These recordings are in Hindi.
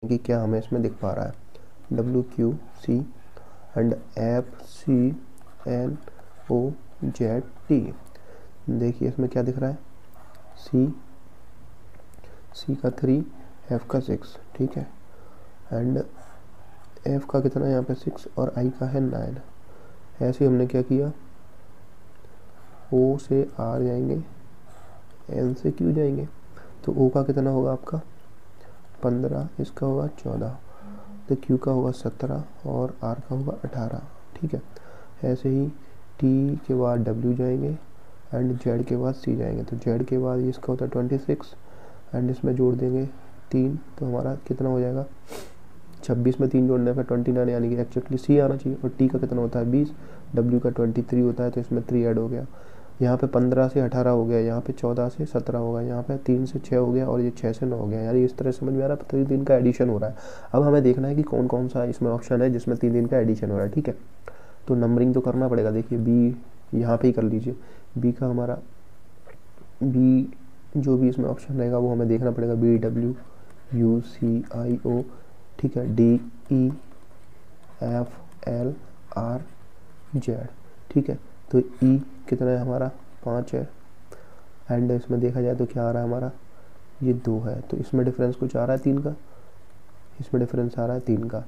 कि क्या हमें इसमें दिख पा रहा है। WQC and FCNOZT। देखिए इसमें क्या दिख रहा है, C का 3, F का 6, ठीक है, एंड F का कितना है यहाँ पे 6 और I का है 9। ऐसे हमने क्या किया, O से R जाएंगे, N से Q जाएंगे, तो O का कितना होगा आपका 15, इसका होगा 14, तो Q का होगा 17 और R का होगा 18, ठीक है। ऐसे ही T के बाद W जाएंगे एंड Z के बाद C जाएंगे, तो Z के बाद इसका होता है 26 एंड इसमें जोड़ देंगे 3, तो हमारा कितना हो जाएगा 26 में 3 जोड़ने पर 29, यानी कि एक्चुअली C आना चाहिए। और T का कितना होता है 20, W का 23 होता है, तो इसमें 3 ऐड हो गया। यहाँ पे 15 से 18 हो गया, यहाँ पे 14 से 17 हो गया, यहाँ पे 3 से 6 हो गया और ये 6 से 9 हो गया। यानी इस तरह समझ में आ रहा है 3 का एडिशन हो रहा है। अब हमें देखना है कि कौन कौन सा इसमें ऑप्शन है जिसमें 3 का एडिशन हो रहा है, ठीक है। तो नंबरिंग तो करना पड़ेगा। देखिए बी यहाँ पे ही कर लीजिए, बी का हमारा बी जो भी इसमें ऑप्शन रहेगा वो हमें देखना पड़ेगा, BWUCIO, ठीक है, DEFLRZ, ठीक है। तो ई कितना है हमारा 5 है एंड इसमें देखा जाए तो क्या आ रहा है हमारा ये 2 है, तो इसमें डिफरेंस कुछ आ रहा है 3 का, इसमें डिफरेंस आ रहा है 3 का।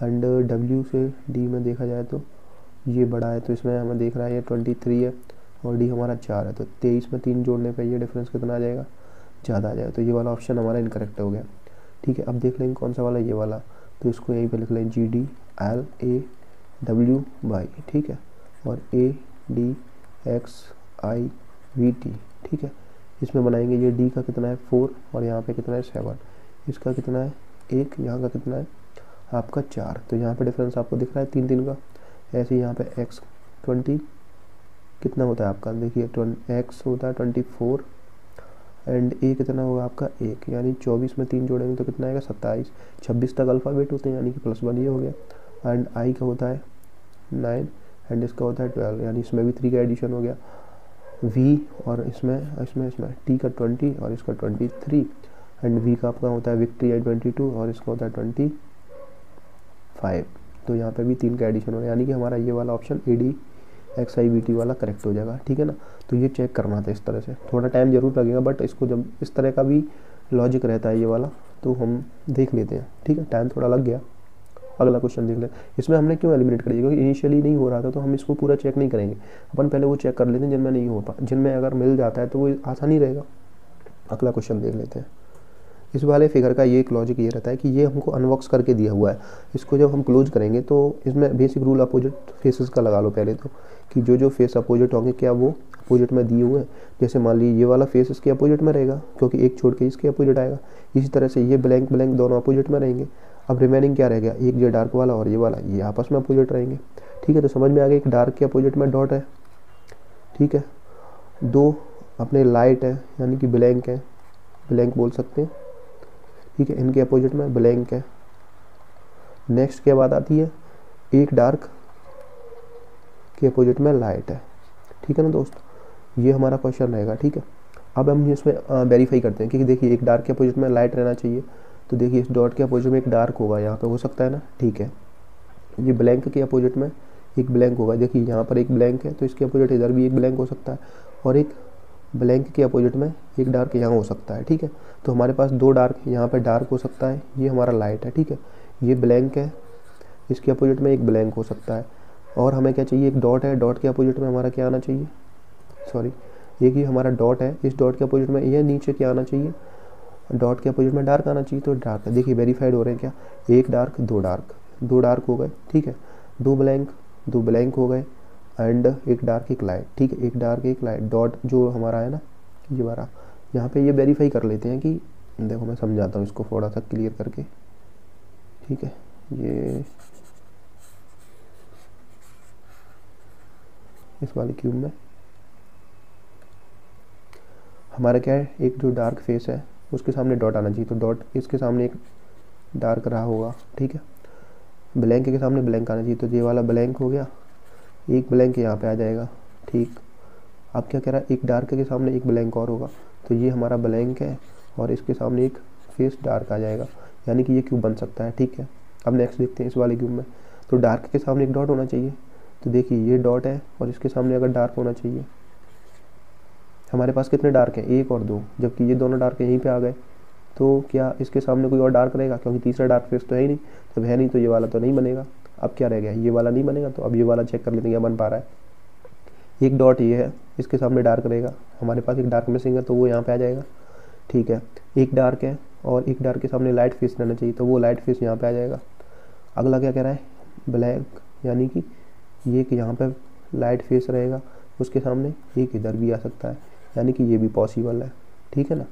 एंड W से D में देखा जाए तो ये बड़ा है, तो इसमें हमें देख रहा है ये 23 है और D हमारा 4 है, तो 23 में 3 जोड़ने पर ये डिफरेंस कितना आ जाएगा, ज़्यादा आ जाएगा। तो ये वाला ऑप्शन हमारा इनकरेक्ट हो गया, ठीक है। अब देख लेंगे कौन सा वाला, ये वाला, तो इसको यहीं पे लिख लें GDLAWY, ठीक है, और ADXIVT, ठीक है। इसमें बनाएंगे ये D का कितना है 4 और यहाँ पे कितना है 7, इसका कितना है 1, यहाँ का कितना है आपका 4, तो यहाँ पे डिफरेंस आपको दिख रहा है 3 का। ऐसे यहाँ पे X20 कितना होता है आपका, देखिए X होता है 24 एंड A कितना होगा आपका 1, यानी 24 में 3 जोड़ेंगे तो कितना आएगा 27, 26 तक अल्फ़ाबेट होते हैं यानी कि +1 ये हो गया। एंड I का होता है 9 एंड इसका होता है 12, यानी इसमें भी 3 का एडिशन हो गया। V और इसमें T का 20 और इसका 23 एंड V का आपका होता है विक्ट्री 22 और इसका होता है 25, तो यहाँ पे भी 3 का एडिशन हो गया, यानी कि हमारा ये वाला ऑप्शन ADXIVT वाला करेक्ट हो जाएगा, ठीक है ना। तो ये चेक करना था इस तरह से, थोड़ा टाइम जरूर लगेगा बट इसको जब इस तरह का भी लॉजिक रहता है ये वाला तो हम देख लेते हैं, ठीक है। टाइम थोड़ा लग गया, अगला क्वेश्चन देख लेते हैं। इसमें हमने क्यों एलिमिनेट कर दिया, क्योंकि इनिशियली नहीं हो रहा था, तो हम इसको पूरा चेक नहीं करेंगे, अपन पहले वो चेक कर लेते हैं जिनमें नहीं हो पा, जिनमें अगर मिल जाता है तो वो आसानी रहेगा। अगला क्वेश्चन देख लेते हैं। इस वाले फिगर का ये एक लॉजिक ये रहता है कि ये हमको अनबॉक्स करके दिया हुआ है, इसको जब हम क्लोज करेंगे तो इसमें बेसिक रूल अपोजिट फेसेस का लगा लो पहले तो, कि जो फेस अपोजिट होंगे क्या वो अपोजिट में दिए हुए हैं। जैसे मान लीजिए ये वाला फेस इसके अपोजिट में रहेगा क्योंकि एक छोड़ के इसके अपोजिट आएगा, इसी तरह से ये ब्लैंक दोनों अपोजिट में रहेंगे। अब रिमेनिंग क्या रहेगा, एक जो डार्क वाला और ये वाला, ये आपस में अपोजिट रहेंगे, ठीक है। तो समझ में आ गया, एक डार्क के अपोजिट में डॉट है, ठीक है, 2 अपने लाइट है यानी कि ब्लैंक है, ब्लैंक बोल सकते हैं, ठीक है, इनके अपोजिट में ब्लैंक है। नेक्स्ट क्या बात आती है, एक डार्क के अपोजिट में लाइट है, ठीक है ना दोस्त, ये हमारा क्वेश्चन रहेगा, ठीक है। अब हम इसमें वेरीफाई करते हैं, क्योंकि देखिए एक डार्क के अपोजिट में लाइट रहना चाहिए, तो देखिए इस डॉट के अपोजिट में एक डार्क होगा, यहाँ पे हो सकता है ना, ठीक है। ये ब्लैंक के अपोजिट में एक ब्लैंक होगा, देखिए यहाँ पर एक ब्लैंक है तो इसके अपोजिट इधर भी एक ब्लैंक हो सकता है, और एक ब्लैंक के अपोजिट में एक डार्क यहाँ हो सकता है, ठीक है। तो हमारे पास 2 डार्क, यहाँ पे डार्क हो सकता है, ये हमारा लाइट है, ठीक है, ये ब्लैंक है, इसके अपोजिट में एक ब्लैंक हो सकता है, और हमें क्या चाहिए, एक डॉट है, डॉट के अपोजिट में हमारा क्या आना चाहिए, सॉरी ये कि हमारा डॉट है, इस डॉट के अपोजिट में ये नीचे क्या आना चाहिए, डॉट के अपोजिट में डार्क आना चाहिए, तो डार्क है। देखिए वेरीफाइड हो रहे हैं क्या, एक डार्क 2 डार्क, 2 डार्क हो गए, ठीक है, 2 ब्लैंक हो गए एंड एक डार्क एक लाइट, ठीक है, एक डार्क एक लाइट, डॉट जो हमारा है ना ये वाला, यहाँ पे ये वेरीफाई कर लेते हैं कि देखो मैं समझाता हूँ इसको थोड़ा सा क्लियर करके, ठीक है। ये इस वाले क्यूब में हमारा क्या है, एक जो डार्क फेस है उसके सामने डॉट आना चाहिए, तो डॉट इसके सामने एक डार्क रहा होगा, ठीक है, ब्लैंक के सामने ब्लैंक आना चाहिए, तो ये वाला ब्लैंक हो गया, एक ब्लैंक यहाँ पे आ जाएगा, ठीक। अब क्या कह रहा है, एक डार्क के सामने एक ब्लैंक और होगा, तो ये हमारा ब्लैंक है और इसके सामने एक फेस डार्क आ जाएगा, यानी कि ये क्यूब बन सकता है। ठीक है, अब नेक्स्ट देखते हैं इस वाले क्यूब में। तो डार्क के सामने एक डॉट होना चाहिए, तो देखिए ये डॉट है और इसके सामने अगर डार्क होना चाहिए, हमारे पास कितने डार्क हैं, 1 और 2, जबकि ये दोनों डार्क यहीं पे आ गए, तो क्या इसके सामने कोई और डार्क रहेगा, क्योंकि तीसरा डार्क फेस तो है ही नहीं, जब है नहीं तो ये वाला तो नहीं बनेगा। अब क्या रह गया, ये वाला नहीं बनेगा, तो अब ये वाला चेक कर लेते हैं क्या बन पा रहा है। एक डॉट ये है, इसके सामने डार्क रहेगा, हमारे पास एक डार्क मिसिंग है तो वो यहाँ पे आ जाएगा। ठीक है, एक डार्क है और एक डार्क के सामने लाइट फेस रहना चाहिए, तो वो लाइट फेस यहाँ पे आ जाएगा। अगला क्या कह रहा है, ब्लैक, यानी कि ये कि यहाँ पे लाइट फेस रहेगा, उसके सामने एक इधर भी आ सकता है, यानी कि ये भी पॉसिबल है। ठीक है ना,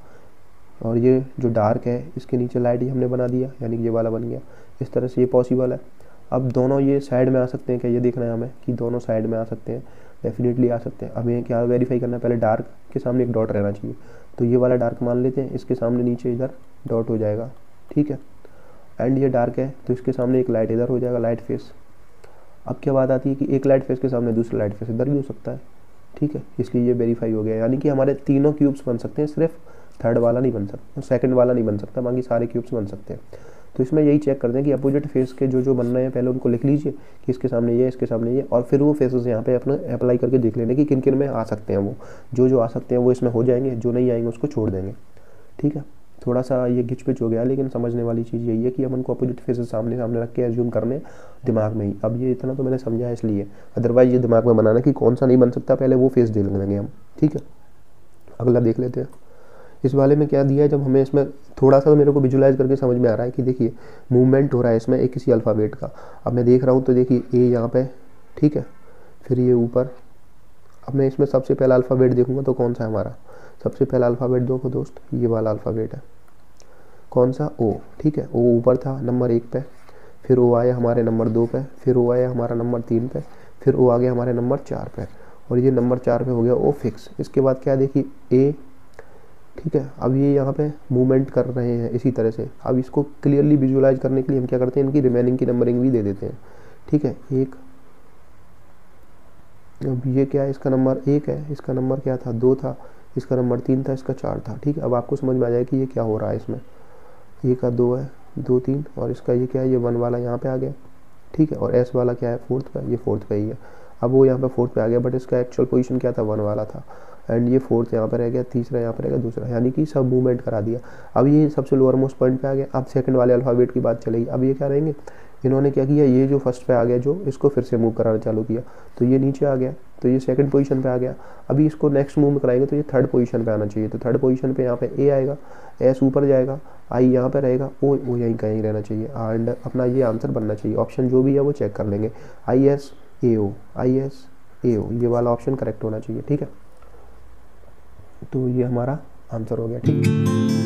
और ये जो डार्क है इसके नीचे लाइट ही हमने बना दिया, यानी कि ये वाला बन गया। इस तरह से ये पॉसिबल है। अब दोनों ये साइड में आ सकते हैं क्या, ये देखना है हमें कि दोनों साइड में आ सकते हैं, डेफिनेटली आ सकते हैं। हमें क्या वेरीफाई करना है, पहले डार्क के सामने एक डॉट रहना चाहिए, तो ये वाला डार्क मान लेते हैं, इसके सामने नीचे इधर डॉट हो जाएगा। ठीक है, एंड ये डार्क है तो इसके सामने एक लाइट इधर हो जाएगा, लाइट फेस। अब क्या बात आती है कि एक लाइट फेस के सामने दूसरा लाइट फेस इधर भी हो सकता है। ठीक है, इसलिए ये वेरीफाई हो गया, यानी कि हमारे तीनों क्यूब्स बन सकते हैं, सिर्फ थर्ड वाला नहीं बन सकता, सेकंड वाला नहीं बन सकता, बाकी सारे क्यूब्स बन सकते हैं। तो इसमें यही चेक करते हैं कि अपोजिट फेस के जो जो बन रहे हैं पहले उनको लिख लीजिए कि इसके सामने ये, इसके सामने ये, और फिर वो फेसेस यहाँ पे अपना अप्लाई करके देख लेने कि किन किन में आ सकते हैं। वो जो आ सकते हैं वो इसमें हो जाएंगे, जो नहीं आएंगे उसको छोड़ देंगे। ठीक है, थोड़ा सा ये घिच पिच हो गया, लेकिन समझने वाली चीज़ यही है कि अपन को अपोजिट फेसेस सामने सामने रख के एज्यूम करने दिमाग में ही। अब ये इतना तो मैंने समझा है इसलिए, अदरवाइज ये दिमाग में बनाना कि कौन सा नहीं बन सकता, पहले वो फेस देख लेंगे हम। ठीक है, अगला देख लेते हैं। इस वाले में क्या दिया है, जब हमें इसमें थोड़ा सा मेरे को विजुलाइज करके समझ में आ रहा है कि देखिए मूवमेंट हो रहा है इसमें एक किसी अल्फ़ाबेट का। अब मैं देख रहा हूँ तो देखिए ए यहाँ पे, ठीक है, फिर ये ऊपर। अब मैं इसमें सबसे पहला अल्फ़ाबेट देखूंगा तो कौन सा है हमारा, सबसे पहला अल्फ़ाबेट देखो दोस्त, ये वाला अल्फ़ाबेट है, कौन सा, ओ। ठीक है, ओ ऊपर था नंबर 1 पे, फिर ओ आया हमारे नंबर 2 पे, फिर ओ आया हमारा नंबर 3 पे, फिर ओ आ गया हमारे नंबर 4 पे, और ये नंबर 4 पे हो गया ओ फिक्स। इसके बाद क्या देखिए ए। ठीक है, अब ये यहाँ पे मूवमेंट कर रहे हैं इसी तरह से। अब इसको क्लियरली विजुलाइज करने के लिए हम क्या करते हैं, इनकी रिमेनिंग की नंबरिंग भी दे देते हैं। ठीक है, एक, अब ये क्या है, इसका नंबर 1 है, इसका नंबर क्या था, 2 था, इसका नंबर 3 था, इसका 4 था। ठीक है, अब आपको समझ में आ जाए कि ये क्या हो रहा है इसमें, ये का 2 है, 2 3, और इसका ये क्या है, ये 1 वाला यहाँ पे आ गया। ठीक है, और एस वाला क्या है, 4th पे, ये 4th पे ही है। अब वो यहाँ पे 4th पे आ गया, बट इसका एक्चुअल पोजीशन क्या था, 1 वाला था, एंड ये 4th यहाँ पर रह गया, तीसरा यहाँ पर रहेगा, दूसरा, यानी कि सब मूवमेंट करा दिया। अब ये सबसे लोअर मोस्ट पॉइंट पे आ गया। अब सेकंड वाले अल्फ़ाबेट की बात चलेगी। अब ये क्या रहेंगे, इन्होंने क्या किया, ये जो फर्स्ट पे आ गया, जो इसको फिर से मूव कराना चालू किया, तो ये नीचे आ गया, तो ये सेकंड पोजीशन पे आ गया। अभी इसको नेक्स्ट मूव कराएंगे तो ये थर्ड पोजीशन पे आना चाहिए, तो थर्ड पोजीशन पे यहाँ पे ए आएगा, एस ऊपर जाएगा, आई यहाँ पे रहेगा, ओ यहीं कहीं रहना चाहिए, एंड अपना ये आंसर बनना चाहिए। ऑप्शन जो भी है वो चेक कर लेंगे, I S A O, I S A ओ, ये वाला ऑप्शन करेक्ट होना चाहिए। ठीक है, तो ये हमारा आंसर हो गया। ठीक है।